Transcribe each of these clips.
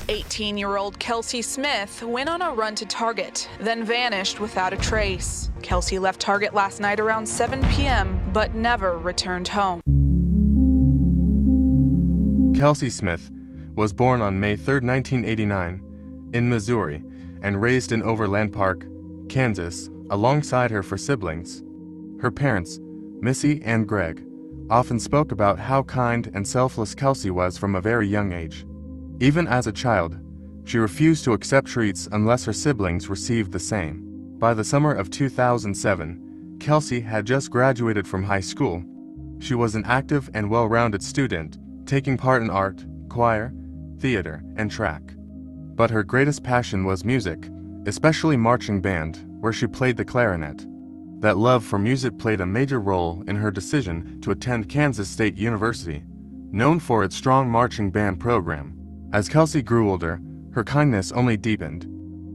18-year-old Kelsey Smith went on a run to Target, then vanished without a trace. Kelsey left Target last night around 7 p.m., but never returned home. Kelsey Smith was born on May 3, 1989, in Missouri, and raised in Overland Park, Kansas, alongside her four siblings. Her parents, Missy and Greg, often spoke about how kind and selfless Kelsey was from a very young age. Even as a child, she refused to accept treats unless her siblings received the same. By the summer of 2007, Kelsey had just graduated from high school. She was an active and well-rounded student, taking part in art, choir, theater, and track. But her greatest passion was music, especially marching band, where she played the clarinet. That love for music played a major role in her decision to attend Kansas State University, known for its strong marching band program. As Kelsey grew older, her kindness only deepened.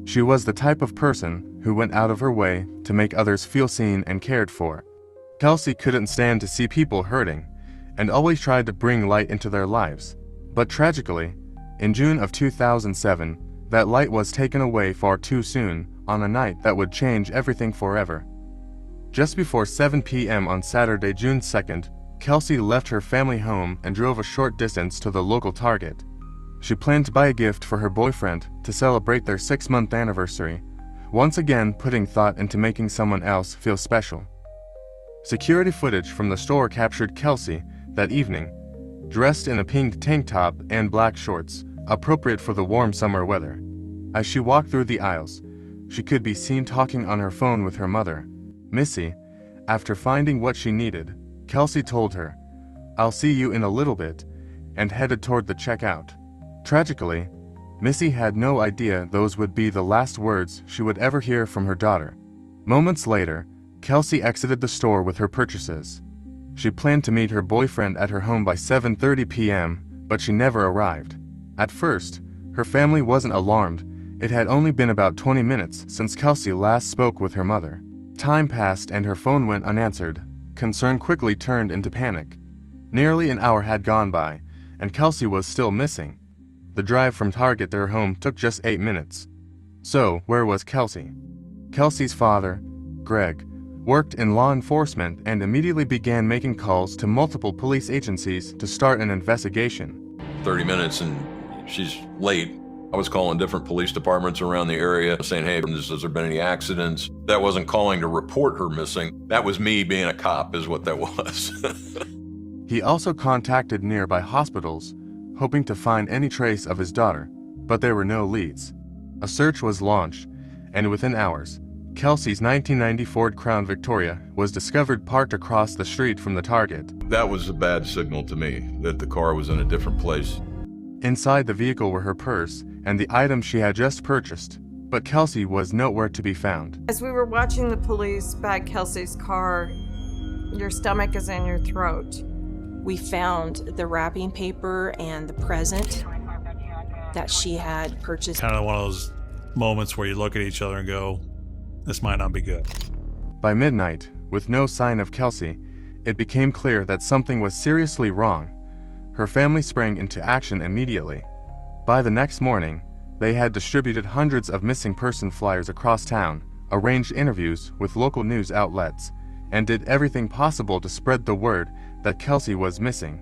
She was the type of person who went out of her way to make others feel seen and cared for. Kelsey couldn't stand to see people hurting, and always tried to bring light into their lives. But tragically, in June of 2007, that light was taken away far too soon on a night that would change everything forever. Just before 7 p.m. on Saturday, June 2nd, Kelsey left her family home and drove a short distance to the local Target. She planned to buy a gift for her boyfriend to celebrate their 6-month anniversary, once again putting thought into making someone else feel special. Security footage from the store captured Kelsey that evening, dressed in a pink tank top and black shorts, appropriate for the warm summer weather. As she walked through the aisles, she could be seen talking on her phone with her mother, Missy. After finding what she needed, Kelsey told her, "I'll see you in a little bit," and headed toward the checkout. Tragically, Missy had no idea those would be the last words she would ever hear from her daughter. Moments later, Kelsey exited the store with her purchases. She planned to meet her boyfriend at her home by 7:30 p.m., but she never arrived. At first, her family wasn't alarmed. It had only been about 20 minutes since Kelsey last spoke with her mother. Time passed and her phone went unanswered. Concern quickly turned into panic. Nearly an hour had gone by, and Kelsey was still missing. The drive from Target to her home took just 8 minutes. So, where was Kelsey? Kelsey's father, Greg, worked in law enforcement and immediately began making calls to multiple police agencies to start an investigation. 30 minutes and she's late. I was calling different police departments around the area saying, "Hey, has there been any accidents?" That wasn't calling to report her missing. That was me being a cop is what that was. He also contacted nearby hospitals, hoping to find any trace of his daughter, but there were no leads. A search was launched, and within hours, Kelsey's 1990 Ford Crown Victoria was discovered parked across the street from the Target. That was a bad signal to me, that the car was in a different place. Inside the vehicle were her purse and the items she had just purchased, but Kelsey was nowhere to be found. As we were watching the police bag Kelsey's car, your stomach is in your throat. We found the wrapping paper and the present that she had purchased. Kind of one of those moments where you look at each other and go, this might not be good. By midnight, with no sign of Kelsey, it became clear that something was seriously wrong. Her family sprang into action immediately. By the next morning, they had distributed hundreds of missing person flyers across town, arranged interviews with local news outlets, and did everything possible to spread the word that Kelsey was missing.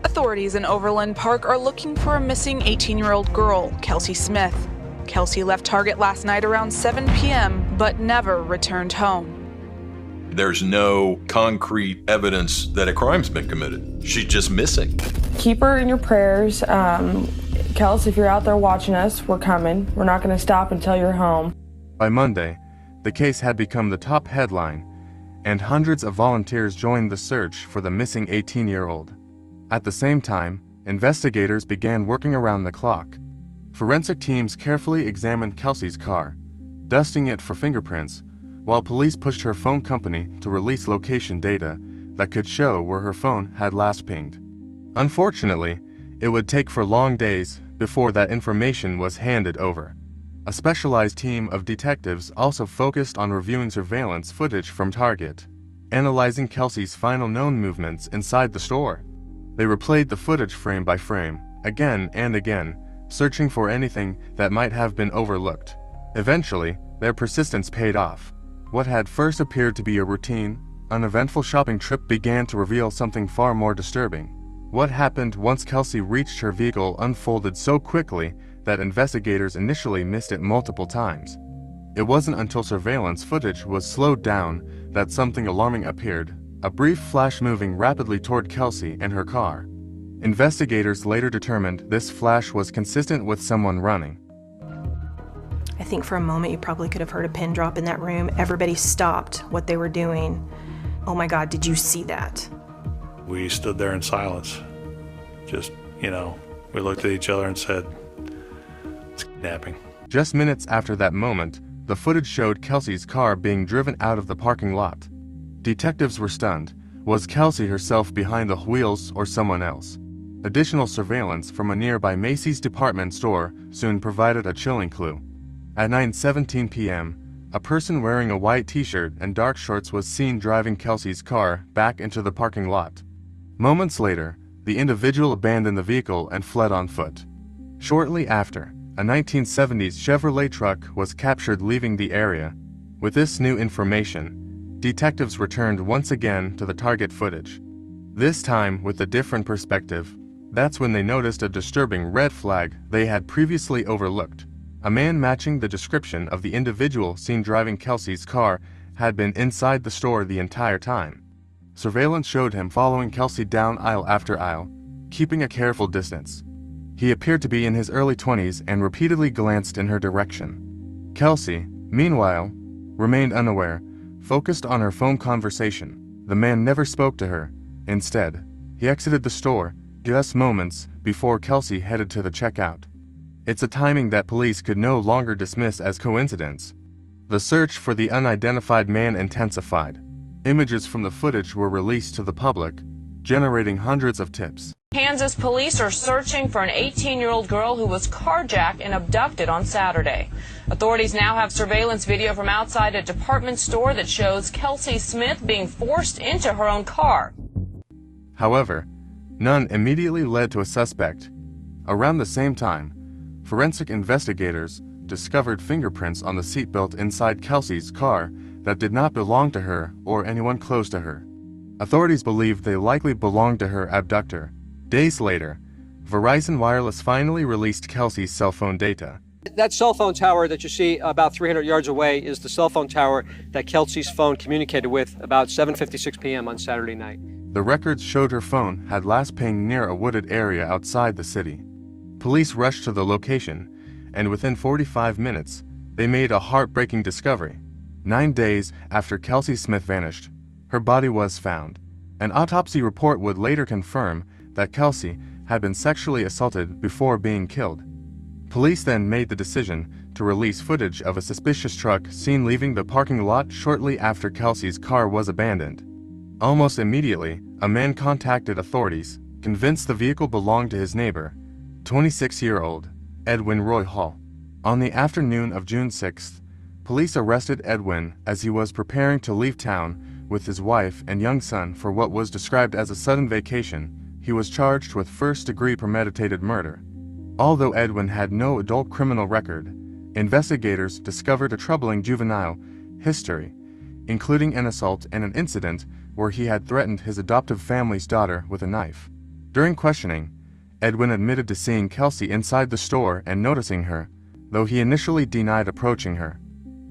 Authorities in Overland Park are looking for a missing 18-year-old girl, Kelsey Smith. Kelsey left Target last night around 7 p.m., but never returned home. There's no concrete evidence that a crime's been committed. She's just missing. Keep her in your prayers. Kelsey, if you're out there watching us, we're coming. We're not going to stop until you're home. By Monday, the case had become the top headline, and hundreds of volunteers joined the search for the missing 18-year-old. At the same time, investigators began working around the clock. Forensic teams carefully examined Kelsey's car, dusting it for fingerprints, while police pushed her phone company to release location data that could show where her phone had last pinged. Unfortunately, it would take for long days before that information was handed over. A specialized team of detectives also focused on reviewing surveillance footage from Target, analyzing Kelsey's final known movements inside the store. They replayed the footage frame by frame, again and again, searching for anything that might have been overlooked. Eventually, their persistence paid off. What had first appeared to be a routine, uneventful shopping trip began to reveal something far more disturbing. What happened once Kelsey reached her vehicle unfolded so quickly that investigators initially missed it multiple times. It wasn't until surveillance footage was slowed down that something alarming appeared, a brief flash moving rapidly toward Kelsey and her car. Investigators later determined this flash was consistent with someone running. I think for a moment you probably could have heard a pin drop in that room. Everybody stopped what they were doing. Oh my God, did you see that? We stood there in silence. Just, we looked at each other and said, it's kidnapping. Just minutes after that moment, the footage showed Kelsey's car being driven out of the parking lot. Detectives were stunned. Was Kelsey herself behind the wheels or someone else? Additional surveillance from a nearby Macy's department store soon provided a chilling clue. At 9:17 p.m., a person wearing a white t-shirt and dark shorts was seen driving Kelsey's car back into the parking lot. Moments later, the individual abandoned the vehicle and fled on foot. Shortly after, a 1970s Chevrolet truck was captured leaving the area. With this new information, detectives returned once again to the target footage. This time with a different perspective. That's when they noticed a disturbing red flag they had previously overlooked. A man matching the description of the individual seen driving Kelsey's car had been inside the store the entire time. Surveillance showed him following Kelsey down aisle after aisle, keeping a careful distance. He appeared to be in his early 20s and repeatedly glanced in her direction. Kelsey, meanwhile, remained unaware, focused on her phone conversation. The man never spoke to her. Instead, he exited the store just moments before Kelsey headed to the checkout. It's a timing that police could no longer dismiss as coincidence. The search for the unidentified man intensified. Images from the footage were released to the public, generating hundreds of tips. Kansas police are searching for an 18-year-old girl who was carjacked and abducted on Saturday. Authorities now have surveillance video from outside a department store that shows Kelsey Smith being forced into her own car. However, none immediately led to a suspect. Around the same time, forensic investigators discovered fingerprints on the seatbelt inside Kelsey's car that did not belong to her or anyone close to her. Authorities believed they likely belonged to her abductor. Days later, Verizon Wireless finally released Kelsey's cell phone data. That cell phone tower that you see about 300 yards away is the cell phone tower that Kelsey's phone communicated with about 7:56 p.m. on Saturday night. The records showed her phone had last pinged near a wooded area outside the city. Police rushed to the location, and within 45 minutes, they made a heartbreaking discovery. 9 days after Kelsey Smith vanished, her body was found. An autopsy report would later confirm that Kelsey had been sexually assaulted before being killed. Police then made the decision to release footage of a suspicious truck seen leaving the parking lot shortly after Kelsey's car was abandoned. Almost immediately, a man contacted authorities, convinced the vehicle belonged to his neighbor, 26-year-old Edwin Roy Hall. On the afternoon of June 6th, police arrested Edwin as he was preparing to leave town with his wife and young son for what was described as a sudden vacation. He was charged with first-degree premeditated murder. Although Edwin had no adult criminal record, investigators discovered a troubling juvenile history, including an assault and an incident where he had threatened his adoptive family's daughter with a knife. During questioning, Edwin admitted to seeing Kelsey inside the store and noticing her, though he initially denied approaching her.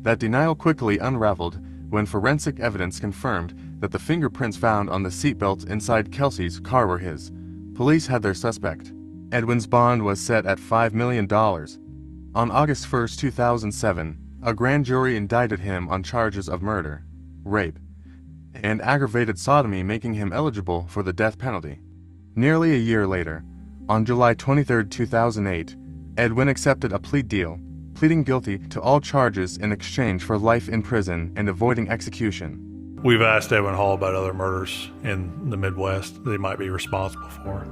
That denial quickly unraveled when forensic evidence confirmed that the fingerprints found on the seatbelt inside Kelsey's car were his. Police had their suspect. Edwin's bond was set at $5 million. On August 1, 2007, a grand jury indicted him on charges of murder, rape, and aggravated sodomy, making him eligible for the death penalty. Nearly a year later, on July 23, 2008, Edwin accepted a plea deal, pleading guilty to all charges in exchange for life in prison and avoiding execution. We've asked Edwin Hall about other murders in the Midwest that he might be responsible for.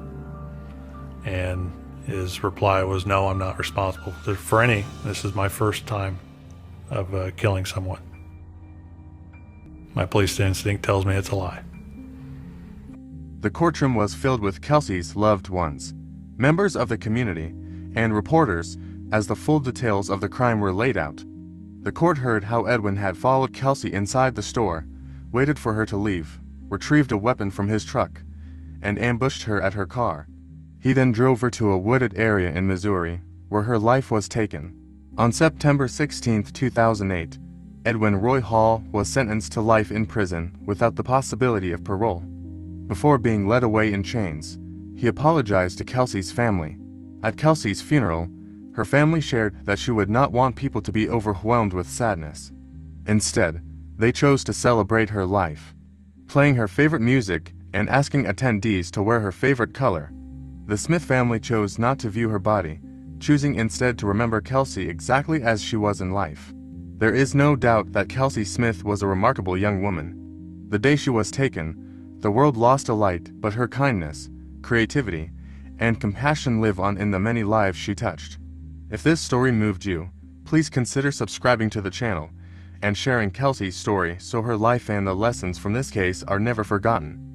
And his reply was, no, I'm not responsible for any. This is my first time of killing someone. My police instinct tells me it's a lie. The courtroom was filled with Kelsey's loved ones, members of the community, and reporters as the full details of the crime were laid out. The court heard how Edwin had followed Kelsey inside the store, waited for her to leave, retrieved a weapon from his truck, and ambushed her at her car. He then drove her to a wooded area in Missouri, where her life was taken. On September 16, 2008, Edwin Roy Hall was sentenced to life in prison without the possibility of parole. Before being led away in chains, he apologized to Kelsey's family. At Kelsey's funeral, her family shared that she would not want people to be overwhelmed with sadness. Instead, they chose to celebrate her life, playing her favorite music and asking attendees to wear her favorite color. The Smith family chose not to view her body, choosing instead to remember Kelsey exactly as she was in life. There is no doubt that Kelsey Smith was a remarkable young woman. The day she was taken, the world lost a light, but her kindness, creativity, and compassion live on in the many lives she touched. If this story moved you, please consider subscribing to the channel and sharing Kelsey's story so her life and the lessons from this case are never forgotten.